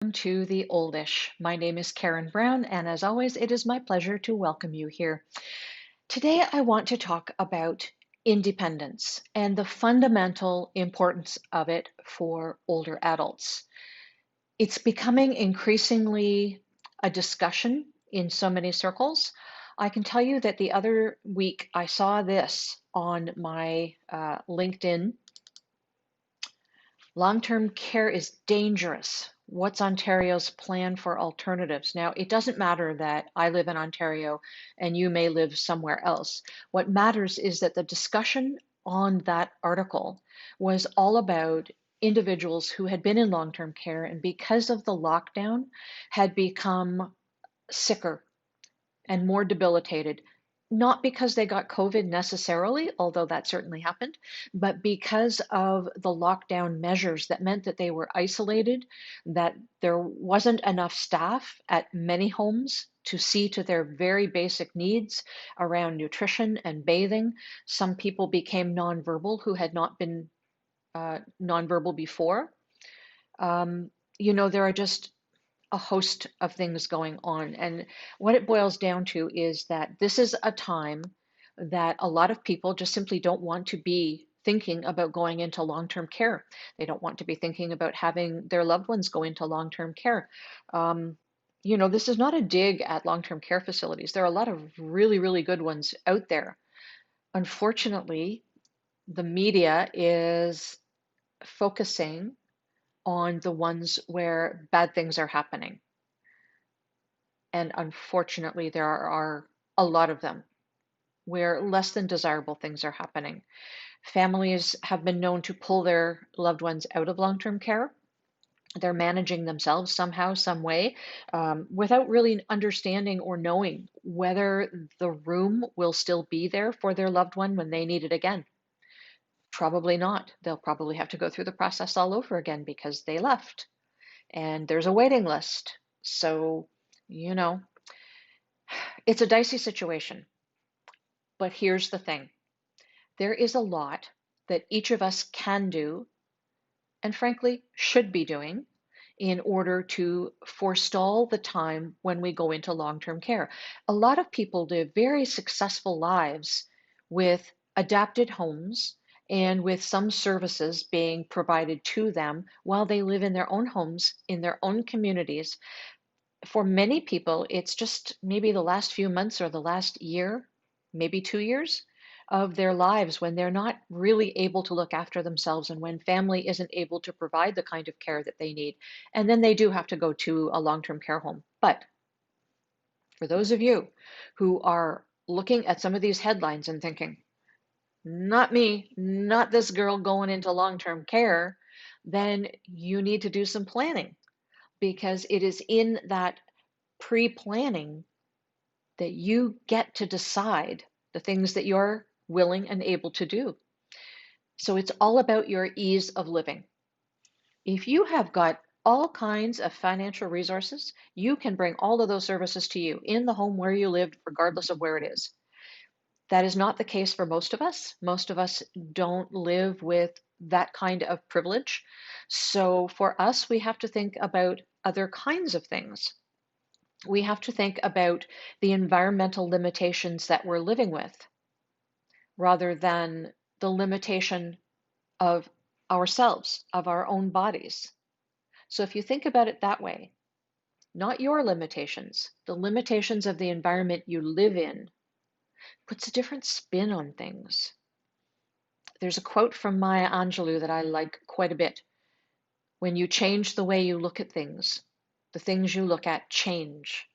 welcome to the Oldish. My name is Karen Brown, and as always, it is my pleasure to welcome you here. Today, I want to talk about independence and the fundamental importance of it for older adults. It's becoming increasingly a discussion in so many circles. I can tell you that the other week I saw this on my LinkedIn. Long-term care is dangerous. What's Ontario's plan for alternatives? Now, it doesn't matter that I live in Ontario and you may live somewhere else. What matters is that the discussion on that article was all about individuals who had been in long-term care and because of the lockdown had become sicker and more debilitated, not because they got COVID necessarily, although that certainly happened, but because of the lockdown measures that meant that they were isolated, that there wasn't enough staff at many homes to see to their very basic needs around nutrition and bathing. Some people became nonverbal who had not been nonverbal before. There are just a host of things going on. And what it boils down to is that this is a time that a lot of people just simply don't want to be thinking about going into long-term care. They don't want to be thinking about having their loved ones go into long-term care. This is not a dig at long-term care facilities. There are a lot of really, really good ones out there. Unfortunately, the media is focusing on the ones where bad things are happening. And unfortunately, there are a lot of them where less than desirable things are happening. Families have been known to pull their loved ones out of long-term care. They're managing themselves somehow, some way, without really understanding or knowing whether the room will still be there for their loved one when they need it again. Probably not. They'll probably have to go through the process all over again because they left. And there's a waiting list. So, you know, it's a dicey situation. But here's the thing. There is a lot that each of us can do, and frankly, should be doing, in order to forestall the time when we go into long-term care. A lot of people live very successful lives with adapted homes and with some services being provided to them while they live in their own homes, in their own communities. For many people, it's just maybe the last few months or the last year, maybe 2 years of their lives when they're not really able to look after themselves and when family isn't able to provide the kind of care that they need. And then they do have to go to a long-term care home. But for those of you who are looking at some of these headlines and thinking, not me, not this girl going into long-term care, then you need to do some planning because it is in that pre-planning that you get to decide the things that you're willing and able to do. So it's all about your ease of living. If you have got all kinds of financial resources, you can bring all of those services to you in the home where you live, regardless of where it is. That is not the case for most of us. Most of us don't live with that kind of privilege. So for us, we have to think about other kinds of things. We have to think about the environmental limitations that we're living with rather than the limitation of ourselves, of our own bodies. So if you think about it that way, not your limitations, the limitations of the environment you live in, puts a different spin on things. There's a quote from Maya Angelou that I like quite a bit. When you change the way you look at things, the things you look at change.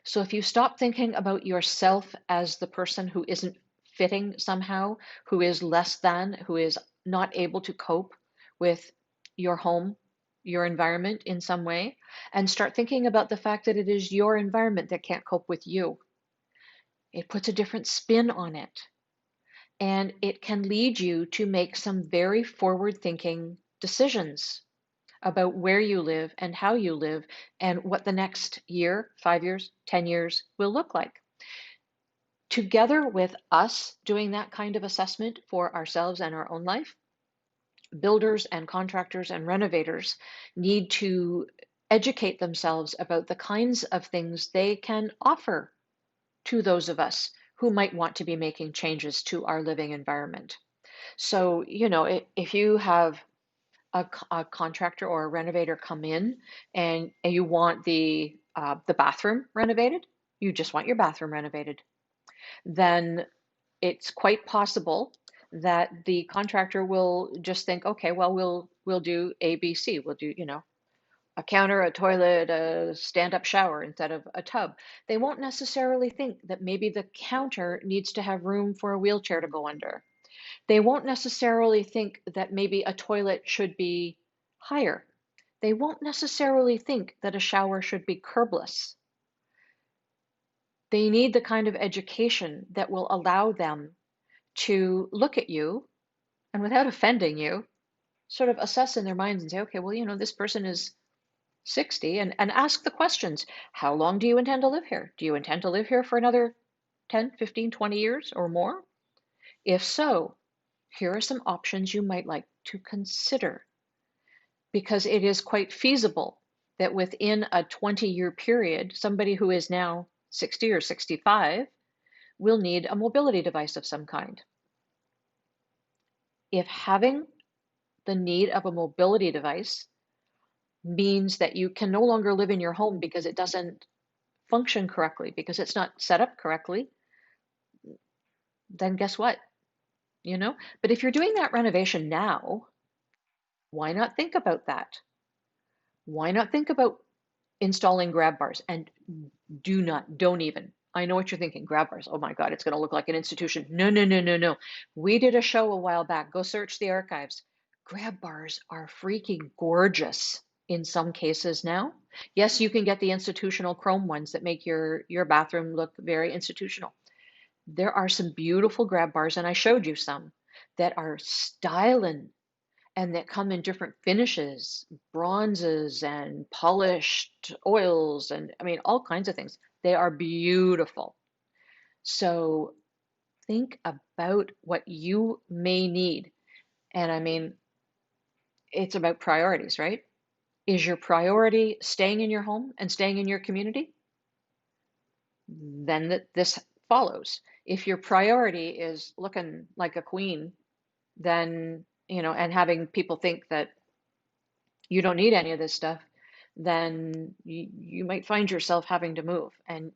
So if you stop thinking about yourself as the person who isn't fitting somehow, who is less than, who is not able to cope with your home, your environment in some way, and start thinking about the fact that it is your environment that can't cope with you. It puts a different spin on it. And it can lead you to make some very forward-thinking decisions about where you live and how you live and what the next year, 5 years, 10 years will look like. Together with us doing that kind of assessment for ourselves and our own life, builders and contractors and renovators need to educate themselves about the kinds of things they can offer to those of us who might want to be making changes to our living environment. So, if you have a contractor or a renovator come in and you want the bathroom renovated, you just want your bathroom renovated, then it's quite possible that the contractor will just think, okay, well, we'll do A, B, C. We'll do, a counter, a toilet, a stand-up shower instead of a tub. They won't necessarily think that maybe the counter needs to have room for a wheelchair to go under. They won't necessarily think that maybe a toilet should be higher. They won't necessarily think that a shower should be curbless. They need the kind of education that will allow them to look at you and, without offending you, sort of assess in their minds and say, okay, well, this person is 60, and ask the questions. How long do you intend to live here? Do you intend to live here for another 10, 15, 20 years or more? If so, here are some options you might like to consider, because it is quite feasible that within a 20-year period, somebody who is now 60 or 65 will need a mobility device of some kind. If having the need of a mobility device means that you can no longer live in your home because it doesn't function correctly, because it's not set up correctly, then guess what? But if you're doing that renovation now, why not think about that? Why not think about installing grab bars? And don't even. I know what you're thinking. Grab bars. Oh my God, it's going to look like an institution. No, no, no, no, no. We did a show a while back. Go search the archives. Grab bars are freaking gorgeous in some cases now. Yes, you can get the institutional chrome ones that make your bathroom look very institutional. There are some beautiful grab bars, and I showed you some that are styling and that come in different finishes, bronzes and polished oils, and I mean, all kinds of things. They are beautiful. So think about what you may need. And I mean, it's about priorities, right? Is your priority staying in your home and staying in your community? Then this follows. If your priority is looking like a queen, then, and having people think that you don't need any of this stuff, then you might find yourself having to move, and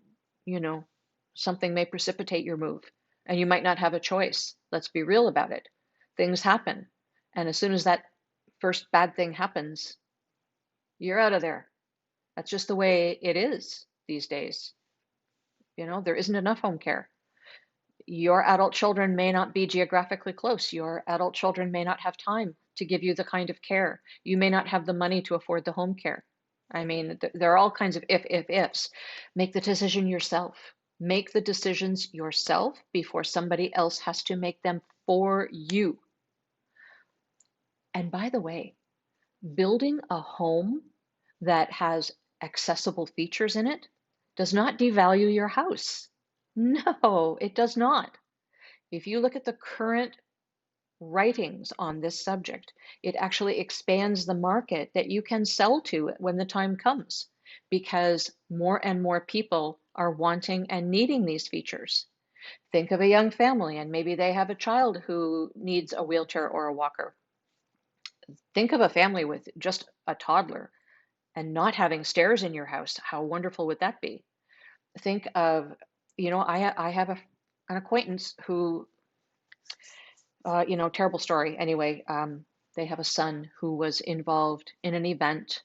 you know something may precipitate your move, and you might not have a choice. Let's be real about it. Things happen, and as soon as that first bad thing happens, you're out of there. That's just the way it is these days. There isn't enough home care. Your adult children may not be geographically close. Your adult children may not have time to give you the kind of care. You may not have the money to afford the home care. I mean, there are all kinds of ifs. Make the decision yourself. Make the decisions yourself before somebody else has to make them for you. And by the way, building a home that has accessible features in it does not devalue your house. No, it does not. If you look at the current writings on this subject, it actually expands the market that you can sell to when the time comes, because more and more people are wanting and needing these features. Think of a young family and maybe they have a child who needs a wheelchair or a walker. Think of a family with just a toddler and not having stairs in your house. How wonderful would that be? Think of, I have an acquaintance who, terrible story. Anyway, they have a son who was involved in an event,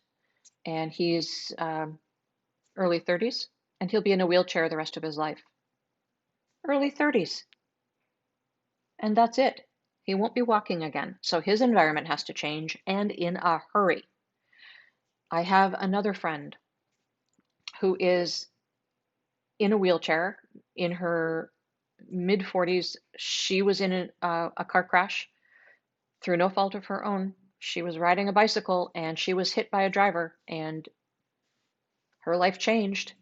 and he's early 30s, and he'll be in a wheelchair the rest of his life. Early 30s. And that's it. He won't be walking again. So his environment has to change, and in a hurry. I have another friend who is in a wheelchair in her mid 40s. She was in a car crash through no fault of her own. She was riding a bicycle and she was hit by a driver, and her life changed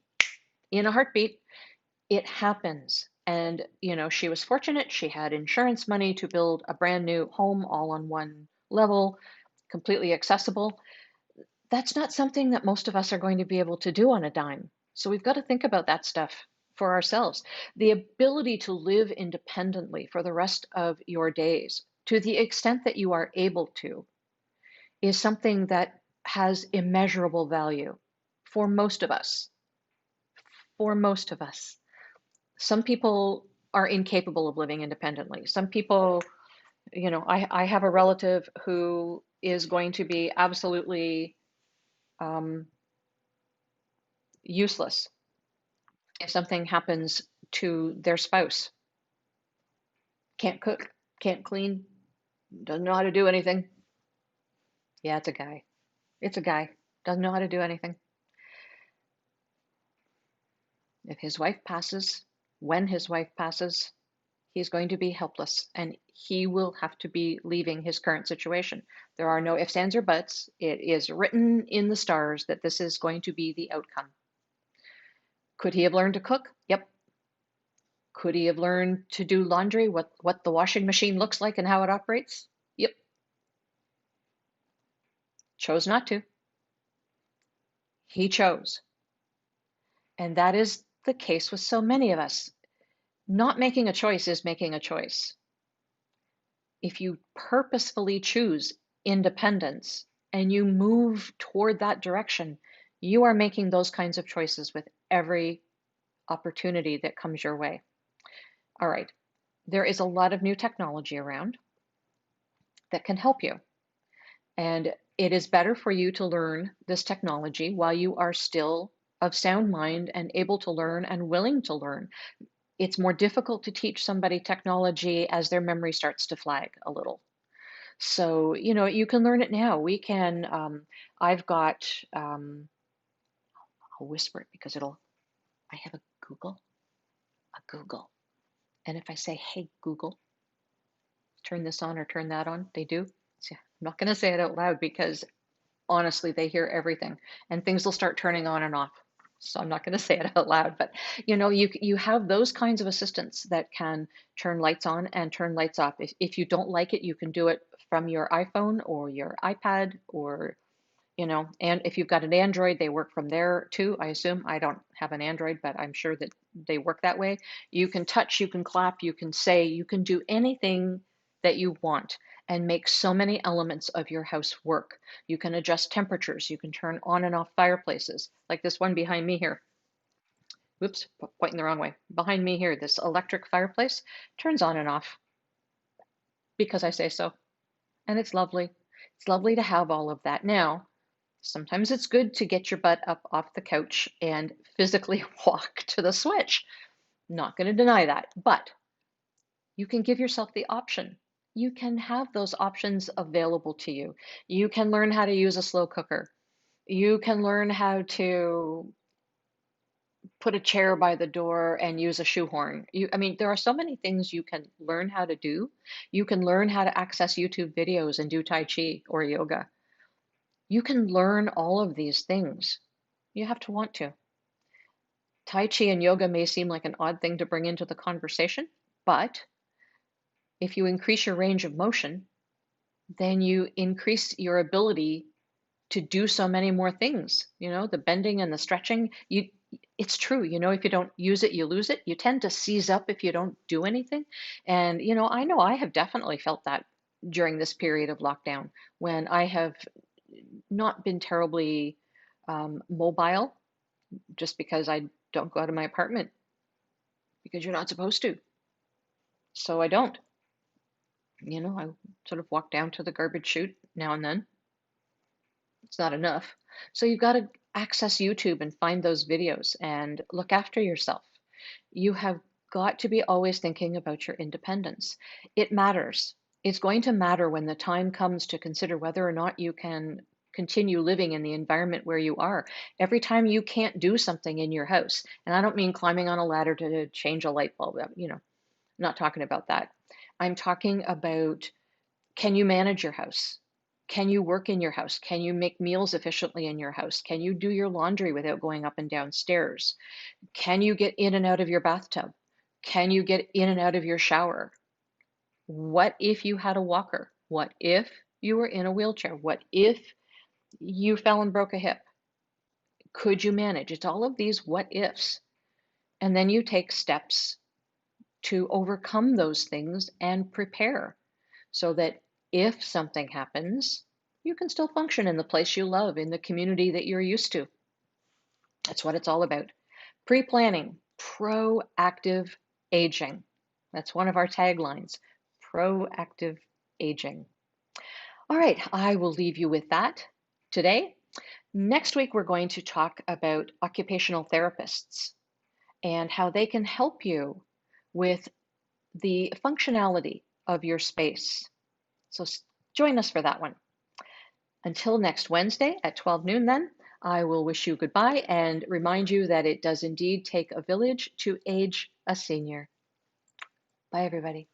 in a heartbeat. It happens. And, she was fortunate. She had insurance money to build a brand new home all on one level, completely accessible. That's not something that most of us are going to be able to do on a dime. So we've got to think about that stuff for ourselves. The ability to live independently for the rest of your days, to the extent that you are able to, is something that has immeasurable value for most of us. For most of us. Some people are incapable of living independently. Some people, I have a relative who is going to be absolutely um, useless if something happens to their spouse. Can't cook, can't clean, doesn't know how to do anything. Yeah, it's a guy. It's a guy. Doesn't know how to do anything. If his wife passes, when his wife passes, he's going to be helpless and he will have to be leaving his current situation. There are no ifs, ands, or buts. It is written in the stars that this is going to be the outcome. Could he have learned to cook? Yep. Could he have learned to do laundry, what the washing machine looks like and how it operates? Yep. Chose not to. He chose. And that is the case with so many of us. Not making a choice is making a choice. If you purposefully choose independence and you move toward that direction, you are making those kinds of choices with every opportunity that comes your way. All right. There is a lot of new technology around that can help you. And it is better for you to learn this technology while you are still of sound mind and able to learn and willing to learn. It's more difficult to teach somebody technology as their memory starts to flag a little. So, you can learn it now. I've got, I'll whisper it because I have a Google. And if I say, hey, Google, turn this on or turn that on, they do. So I'm not going to say it out loud because honestly, they hear everything and things will start turning on and off. So I'm not going to say it out loud, but you have those kinds of assistants that can turn lights on and turn lights off. If you don't like it, you can do it from your iPhone or your iPad or and if you've got an Android, they work from there too. I assume I don't have an Android, but I'm sure that they work that way. You can touch, you can clap, you can say, you can do anything that you want and make so many elements of your house work. You can adjust temperatures, you can turn on and off fireplaces, like this one behind me here. Whoops, pointing the wrong way. Behind me here, this electric fireplace turns on and off because I say so. And it's lovely. It's lovely to have all of that. Now, sometimes it's good to get your butt up off the couch and physically walk to the switch. Not going to deny that, but you can give yourself the option. You can have those options available to you. You can learn how to use a slow cooker. You can learn how to put a chair by the door and use a shoehorn. I mean, there are so many things you can learn how to do. You can learn how to access YouTube videos and do Tai Chi or yoga. You can learn all of these things. You have to want to. Tai Chi and yoga may seem like an odd thing to bring into the conversation, but if you increase your range of motion, then you increase your ability to do so many more things. The bending and the stretching, it's true. If you don't use it, you lose it. You tend to seize up if you don't do anything. And, I know I have definitely felt that during this period of lockdown when I have not been terribly mobile just because I don't go out of my apartment because you're not supposed to. So I don't. I sort of walk down to the garbage chute now and then. It's not enough. So you've got to access YouTube and find those videos and look after yourself. You have got to be always thinking about your independence. It matters. It's going to matter when the time comes to consider whether or not you can continue living in the environment where you are. Every time you can't do something in your house, and I don't mean climbing on a ladder to change a light bulb, I'm not talking about that. I'm talking about, can you manage your house? Can you work in your house? Can you make meals efficiently in your house? Can you do your laundry without going up and down stairs? Can you get in and out of your bathtub? Can you get in and out of your shower? What if you had a walker? What if you were in a wheelchair? What if You fell and broke a hip. Could you manage? It's all of these what ifs. And then you take steps to overcome those things and prepare so that if something happens, you can still function in the place you love, in the community that you're used to. That's what it's all about. Pre planning, proactive aging. That's one of our taglines, proactive aging. All right, I will leave you with that today. Next week, we're going to talk about occupational therapists and how they can help you with the functionality of your space. So join us for that one. Until next Wednesday at 12 noon, then, I will wish you goodbye and remind you that it does indeed take a village to age a senior. Bye, everybody.